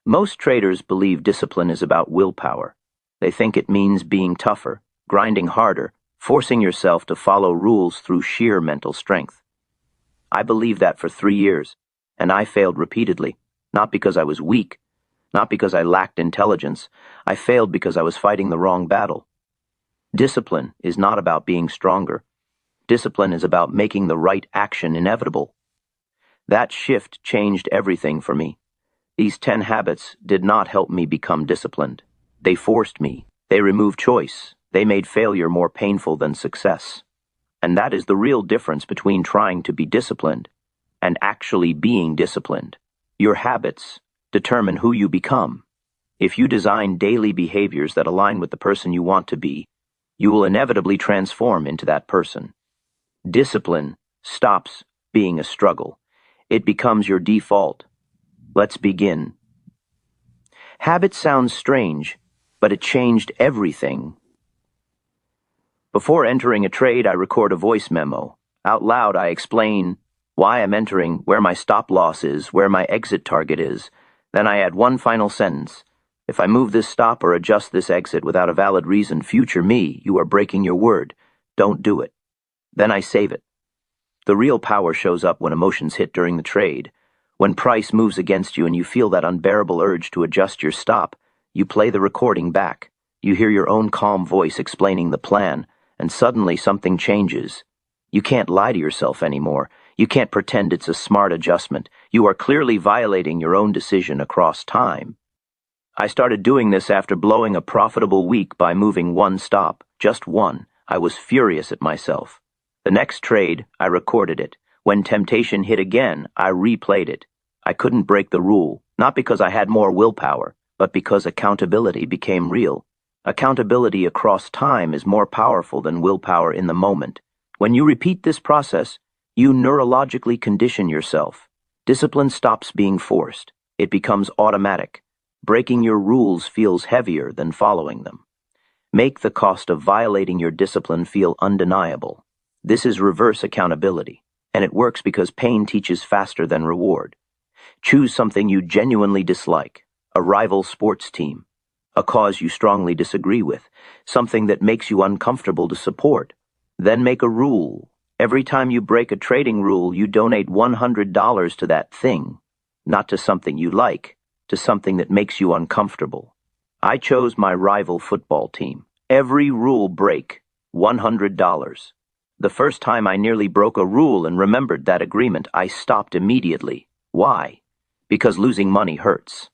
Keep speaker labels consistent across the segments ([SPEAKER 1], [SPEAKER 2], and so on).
[SPEAKER 1] Most traders believe discipline is about willpower. They think it means being tougher, grinding harder, forcing yourself to follow rules through sheer mental strength. I believed that for 3 years, and I failed repeatedly, not because I was weak, not because I lacked intelligence. I failed because I was fighting the wrong battle. Discipline is not about being stronger. Discipline is about making the right action inevitable. That shift changed everything for me. These 10 habits did not help me become disciplined. They forced me. They removed choice. They made failure more painful than success. And that is the real difference between trying to be disciplined and actually being disciplined. Your habits determine who you become. If you design daily behaviors that align with the person you want to be, you will inevitably transform into that person. Discipline stops being a struggle. It becomes your default. Let's begin. Habit sounds strange, but it changed everything. Before entering a trade, I record a voice memo. Out loud, I explain why I'm entering, where my stop loss is, where my exit target is. Then I add one final sentence. If I move this stop or adjust this exit without a valid reason, future me, you are breaking your word. Don't do it. Then I save it. The real power shows up when emotions hit during the trade. When price moves against you and you feel that unbearable urge to adjust your stop, you play the recording back. You hear your own calm voice explaining the plan, and suddenly something changes. You can't lie to yourself anymore. You can't pretend it's a smart adjustment. You are clearly violating your own decision across time. I started doing this after blowing a profitable week by moving one stop, just one. I was furious at myself. The next trade, I recorded it. When temptation hit again, I replayed it. I couldn't break the rule, not because I had more willpower, but because accountability became real. Accountability across time is more powerful than willpower in the moment. When you repeat this process, you neurologically condition yourself. Discipline stops being forced. It becomes automatic. Breaking your rules feels heavier than following them. Make the cost of violating your discipline feel undeniable. This is reverse accountability, and it works because pain teaches faster than reward. Choose something you genuinely dislike, a rival sports team, a cause you strongly disagree with, something that makes you uncomfortable to support. Then make a rule. Every time you break a trading rule, you donate $100 to that thing, not to something you like, to something that makes you uncomfortable. I chose my rival football team. Every rule break, $100. The first time I nearly broke a rule and remembered that agreement, I stopped immediately. Why? Because losing money hurts.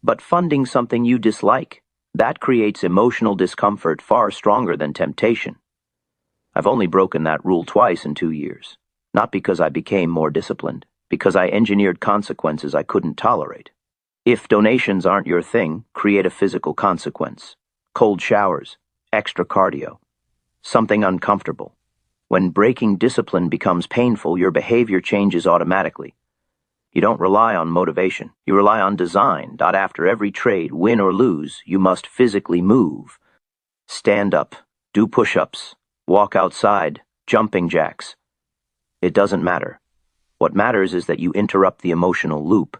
[SPEAKER 1] But funding something you dislike, that creates emotional discomfort far stronger than temptation. I've only broken that rule twice in 2 years. Not because I became more disciplined, because I engineered consequences I couldn't tolerate. If donations aren't your thing, create a physical consequence. Cold showers, extra cardio, something uncomfortable. When breaking discipline becomes painful, your behavior changes automatically. You don't rely on motivation. You rely on design. After every trade, win or lose, you must physically move. Stand up, do push-ups, walk outside, jumping jacks. It doesn't matter. What matters is that you interrupt the emotional loop.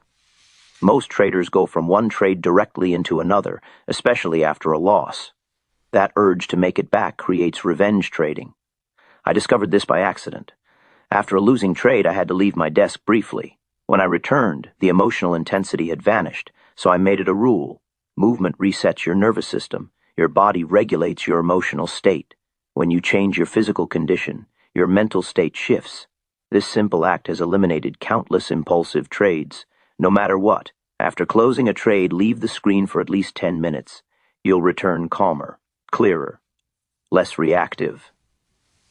[SPEAKER 1] Most traders go from one trade directly into another, especially after a loss. That urge to make it back creates revenge trading. I discovered this by accident. After a losing trade, I had to leave my desk briefly. When I returned, the emotional intensity had vanished, so I made it a rule. Movement resets your nervous system. Your body regulates your emotional state. When you change your physical condition, your mental state shifts. This simple act has eliminated countless impulsive trades. No matter what, after closing a trade, leave the screen for at least 10 minutes. You'll return calmer, clearer, less reactive.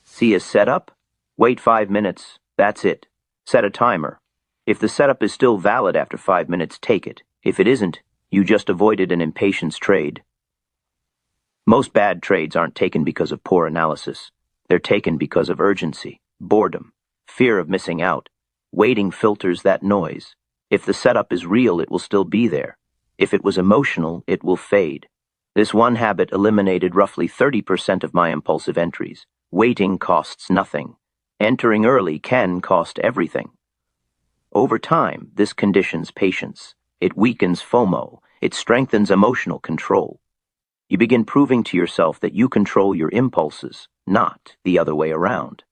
[SPEAKER 1] See a setup? Wait 5 minutes. That's it. Set a timer. If the setup is still valid after 5 minutes, take it. If it isn't, you just avoided an impatience trade. Most bad trades aren't taken because of poor analysis. They're taken because of urgency, boredom, fear of missing out. Waiting filters that noise. If the setup is real, it will still be there. If it was emotional, it will fade. This one habit eliminated roughly 30% of my impulsive entries. Waiting costs nothing. Entering early can cost everything. Over time, this conditions patience. It weakens FOMO. It strengthens emotional control. You begin proving to yourself that you control your impulses, not the other way around.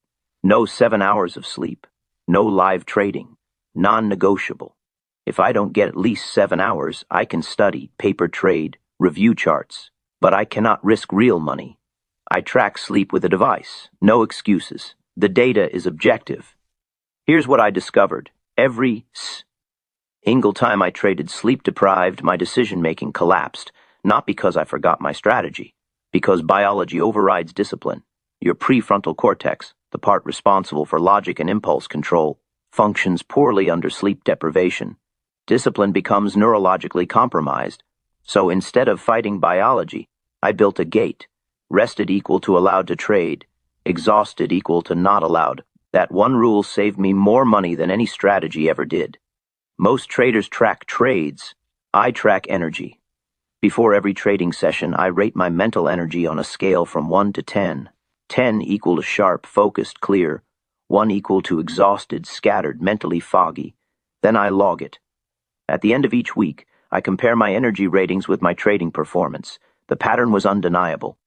[SPEAKER 1] No 7 hours of sleep. No live trading. Non-negotiable. If I don't get at least 7 hours, I can study, paper trade, review charts. But I cannot risk real money. I track sleep with a device. No excuses. The data is objective. Here's what I discovered. Every single time I traded sleep-deprived, my decision-making collapsed, not because I forgot my strategy, because biology overrides discipline. Your prefrontal cortex, the part responsible for logic and impulse control, functions poorly under sleep deprivation. Discipline becomes neurologically compromised. So instead of fighting biology, I built a gate. Rested equal to allowed to trade. Exhausted equal to not allowed. That one rule saved me more money than any strategy ever did. Most traders track trades. I track energy. Before every trading session, I rate my mental energy on a scale from 1 to 10. 10 equal to sharp, focused, clear. 1 equal to exhausted, scattered, mentally foggy. Then I log it. At the end of each week, I compare my energy ratings with my trading performance. The pattern was undeniable.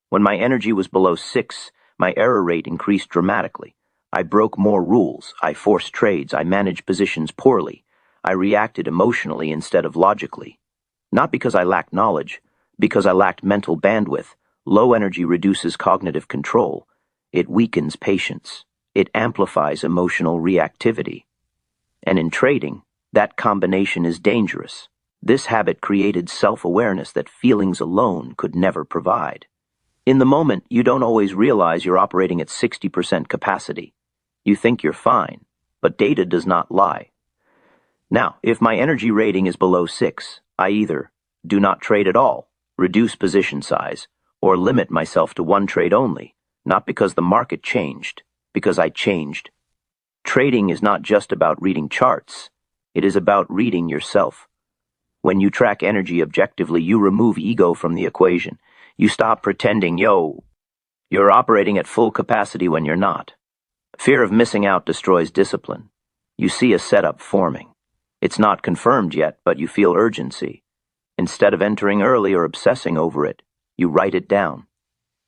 [SPEAKER 1] When my energy was below 6, my error rate increased dramatically. I broke more rules. I forced trades. I managed positions poorly. I reacted emotionally instead of logically. Not because I lacked knowledge, because I lacked mental bandwidth. Low energy reduces cognitive control. It weakens patience. It amplifies emotional reactivity. And in trading, that combination is dangerous. This habit created self-awareness that feelings alone could never provide. In the moment, you don't always realize you're operating at 60% capacity. You think you're fine, but data does not lie. Now, if my energy rating is below 6, I either do not trade at all, reduce position size, or limit myself to one trade only, not because the market changed, because I changed. Trading is not just about reading charts. It is about reading yourself. When you track energy objectively, you remove ego from the equation. You stop pretending, you're operating at full capacity when you're not. Fear of missing out destroys discipline. You see a setup forming. It's not confirmed yet, but you feel urgency. Instead of entering early or obsessing over it, you write it down.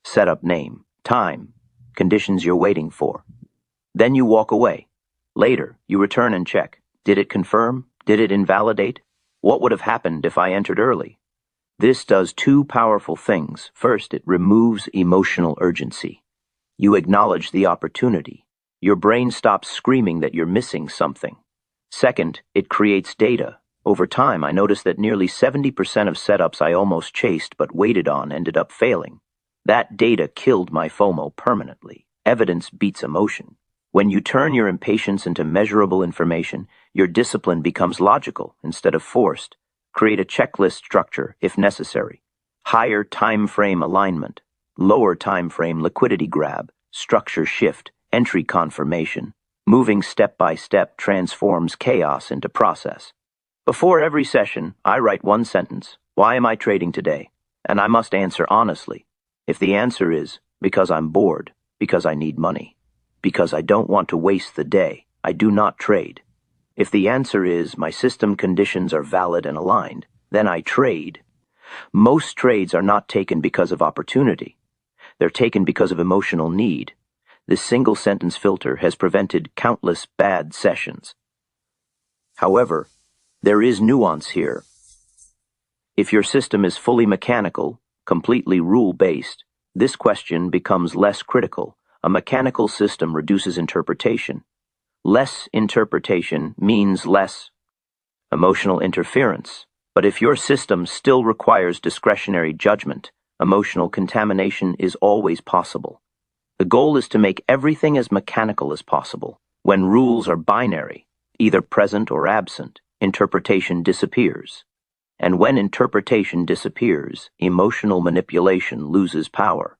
[SPEAKER 1] Setup name, time, conditions you're waiting for. Then you walk away. Later, you return and check. Did it confirm? Did it invalidate? What would have happened if I entered early? This does two powerful things. First, it removes emotional urgency. You acknowledge the opportunity. Your brain stops screaming that you're missing something. Second, it creates data. Over time, I noticed that nearly 70% of setups I almost chased but waited on ended up failing. That data killed my FOMO permanently. Evidence beats emotion. When you turn your impatience into measurable information, your discipline becomes logical instead of forced. Create a checklist structure if necessary. Higher time frame alignment. Lower time frame liquidity grab. Structure shift. Entry confirmation. Moving step by step transforms chaos into process. Before every session, I write one sentence. Why am I trading today? And I must answer honestly. If the answer is, because I'm bored, because I need money, because I don't want to waste the day, I do not trade. If the answer is, my system conditions are valid and aligned, then I trade. Most trades are not taken because of opportunity. They're taken because of emotional need. This single-sentence filter has prevented countless bad sessions. However, there is nuance here. If your system is fully mechanical, completely rule-based, this question becomes less critical. A mechanical system reduces interpretation. Less interpretation means less emotional interference. But if your system still requires discretionary judgment, emotional contamination is always possible. The goal is to make everything as mechanical as possible. When rules are binary, either present or absent, interpretation disappears. And when interpretation disappears, emotional manipulation loses power.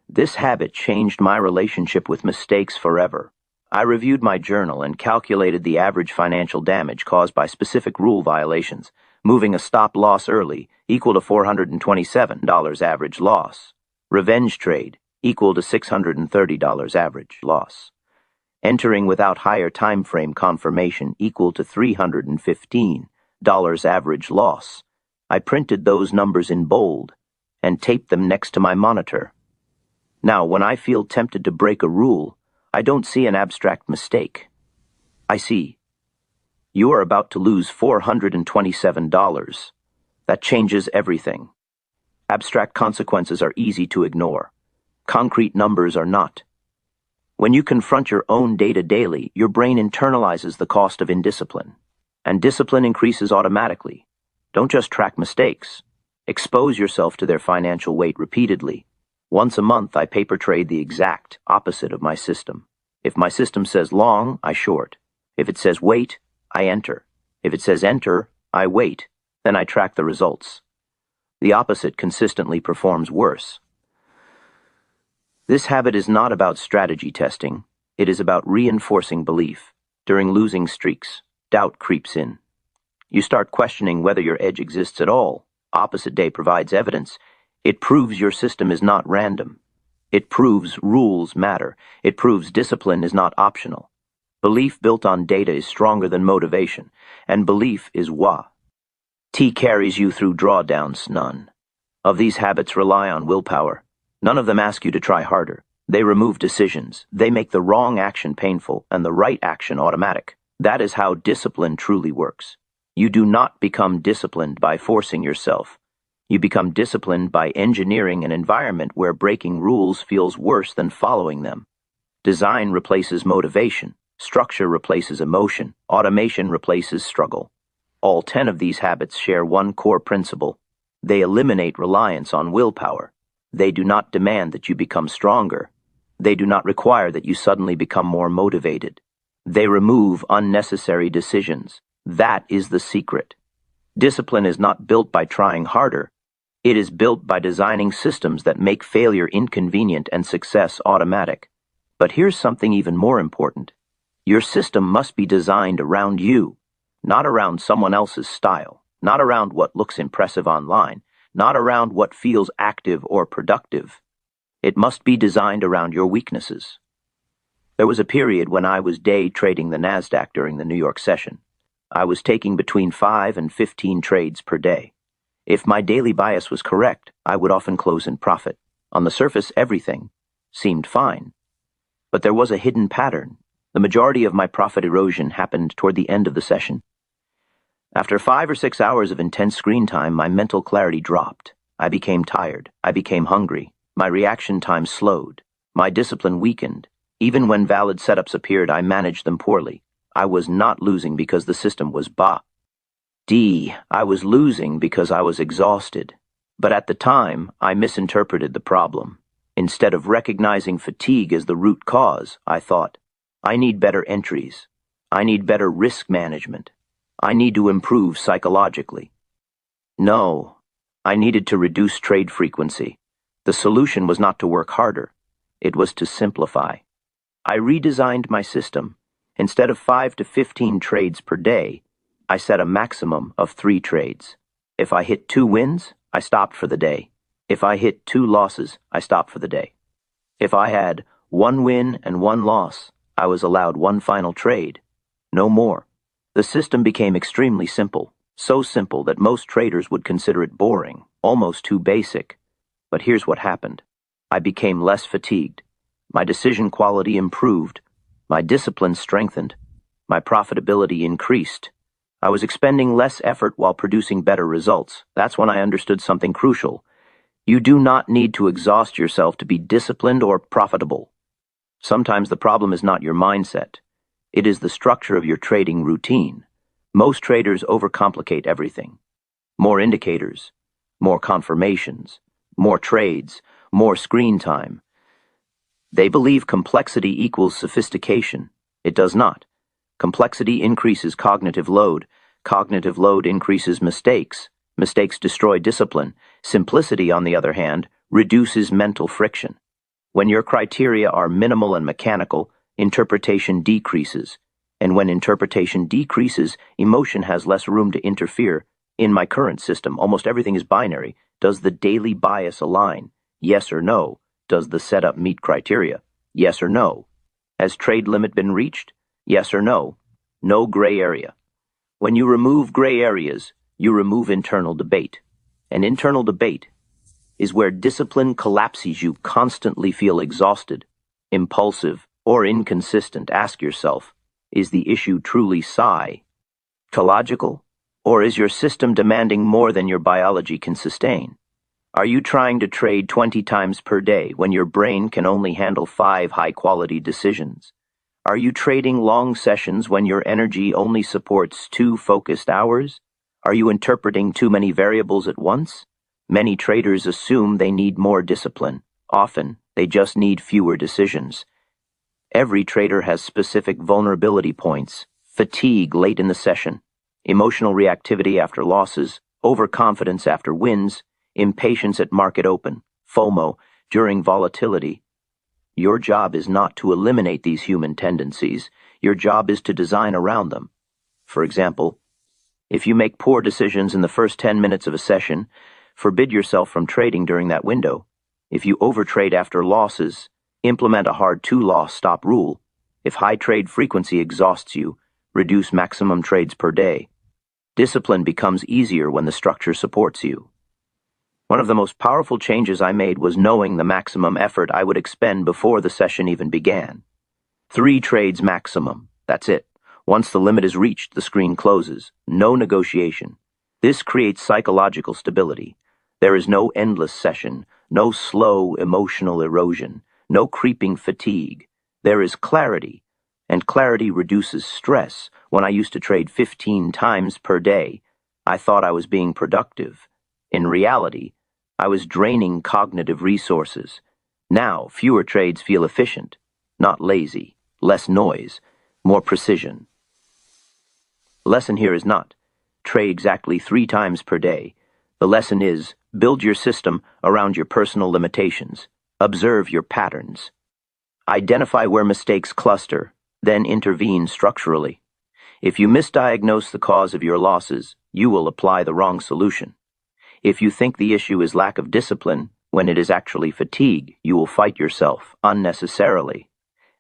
[SPEAKER 1] This habit changed my relationship with mistakes forever. I reviewed my journal and calculated the average financial damage caused by specific rule violations, moving a stop loss early equal to $427 average loss. Revenge trade equal to $630 average loss. Entering without higher time frame confirmation equal to $315 average loss. I printed those numbers in bold and taped them next to my monitor. Now, when I feel tempted to break a rule, I don't see an abstract mistake. I see, you are about to lose $427. That changes everything. Abstract consequences are easy to ignore. Concrete numbers are not. When you confront your own data daily, your brain internalizes the cost of indiscipline. And discipline increases automatically. Don't just track mistakes. Expose yourself to their financial weight repeatedly. Once a month, I paper trade the exact opposite of my system. If my system says long, I short. If it says wait, I enter. If it says enter, I wait. Then I track the results. The opposite consistently performs worse. This habit is not about strategy testing. It is about reinforcing belief. During losing streaks, doubt creeps in. You start questioning whether your edge exists at all. Opposite day provides evidence. It proves your system is not random. It proves rules matter. It proves discipline is not optional. Belief built on data is stronger than motivation, and belief is wa. T carries you through drawdowns, none. Of these habits rely on willpower. None of them ask you to try harder. They remove decisions. They make the wrong action painful and the right action automatic. That is how discipline truly works. You do not become disciplined by forcing yourself. You become disciplined by engineering an environment where breaking rules feels worse than following them. Design replaces motivation. Structure replaces emotion. Automation replaces struggle. All 10 of these habits share one core principle. They eliminate reliance on willpower. They do not demand that you become stronger. They do not require that you suddenly become more motivated. They remove unnecessary decisions. That is the secret. Discipline is not built by trying harder. It is built by designing systems that make failure inconvenient and success automatic. But here's something even more important. Your system must be designed around you, not around someone else's style, not around what looks impressive online, not around what feels active or productive. It must be designed around your weaknesses. There was a period when I was day trading the NASDAQ during the New York session. I was taking between 5 and 15 trades per day. If my daily bias was correct, I would often close in profit. On the surface, everything seemed fine. But there was a hidden pattern. The majority of my profit erosion happened toward the end of the session. After 5 or 6 hours of intense screen time, my mental clarity dropped. I became tired. I became hungry. My reaction time slowed. My discipline weakened. Even when valid setups appeared, I managed them poorly. I was not losing because the system was I was losing because I was exhausted. But at the time, I misinterpreted the problem. Instead of recognizing fatigue as the root cause, I thought, I need better entries. I need better risk management. I need to improve psychologically. No, I needed to reduce trade frequency. The solution was not to work harder. It was to simplify. I redesigned my system. Instead of 5 to 15 trades per day, I set a maximum of 3 trades. If I hit 2 wins, I stopped for the day. If I hit 2 losses, I stopped for the day. If I had 1 win and 1 loss, I was allowed 1 final trade. No more. The system became extremely simple, so simple that most traders would consider it boring, almost too basic. But here's what happened. I became less fatigued. My decision quality improved. My discipline strengthened. My profitability increased. I was expending less effort while producing better results. That's when I understood something crucial. You do not need to exhaust yourself to be disciplined or profitable. Sometimes the problem is not your mindset. It is the structure of your trading routine. Most traders overcomplicate everything. More indicators, more confirmations, more trades, more screen time. They believe complexity equals sophistication. It does not. Complexity increases cognitive load. Cognitive load increases mistakes. Mistakes destroy discipline. Simplicity, on the other hand, reduces mental friction. When your criteria are minimal and mechanical, interpretation decreases. And when interpretation decreases, emotion has less room to interfere. In my current system, almost everything is binary. Does the daily bias align? Yes or no. Does the setup meet criteria? Yes or no. Has trade limit been reached? Yes or no. No gray area. When you remove gray areas, you remove internal debate. And internal debate is where discipline collapses. You constantly feel exhausted, impulsive, or inconsistent. Ask yourself, is the issue truly psychological, or is your system demanding more than your biology can sustain? Are you trying to trade 20 times per day when your brain can only handle 5 high-quality decisions? Are you trading long sessions when your energy only supports 2 focused hours? Are you interpreting too many variables at once? Many traders assume they need more discipline. Often, they just need fewer decisions. Every trader has specific vulnerability points: fatigue late in the session, emotional reactivity after losses, overconfidence after wins, impatience at market open, FOMO, during volatility. Your job is not to eliminate these human tendencies. Your job is to design around them. For example, if you make poor decisions in the first 10 minutes of a session, forbid yourself from trading during that window. If you overtrade after losses, implement a hard 2-loss stop rule. If high trade frequency exhausts you, reduce maximum trades per day. Discipline becomes easier when the structure supports you. One of the most powerful changes I made was knowing the maximum effort I would expend before the session even began. 3 trades maximum, that's it. Once the limit is reached, the screen closes. No negotiation. This creates psychological stability. There is no endless session, no slow emotional erosion, no creeping fatigue. There is clarity, and clarity reduces stress. When I used to trade 15 times per day, I thought I was being productive. In reality, I was draining cognitive resources. Now, fewer trades feel efficient, not lazy, less noise, more precision. The lesson here is not trade exactly 3 times per day. The lesson is build your system around your personal limitations. Observe your patterns. Identify where mistakes cluster, then intervene structurally. If you misdiagnose the cause of your losses, you will apply the wrong solution. If you think the issue is lack of discipline, when it is actually fatigue, you will fight yourself unnecessarily.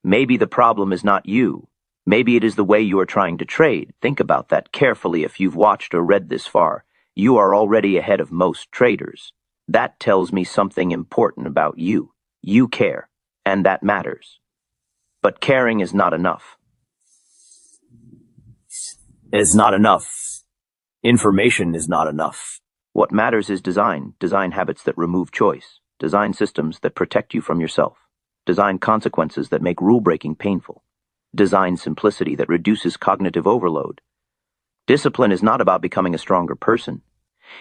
[SPEAKER 1] Maybe the problem is not you. Maybe it is the way you are trying to trade. Think about that carefully. If you've watched or read this far, you are already ahead of most traders. That tells me something important about you. You care, and that matters. But caring is not enough. It's not enough. Information is not enough. What matters is design habits that remove choice, design systems that protect you from yourself, design consequences that make rule-breaking painful, design simplicity that reduces cognitive overload. Discipline is not about becoming a stronger person.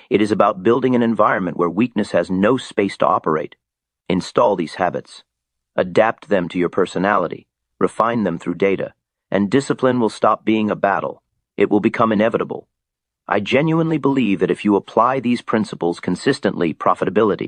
[SPEAKER 1] It is about building an environment where weakness has no space to operate. Install these habits. Adapt them to your personality. Refine them through data. And discipline will stop being a battle. It will become inevitable. I genuinely believe that if you apply these principles consistently, profitability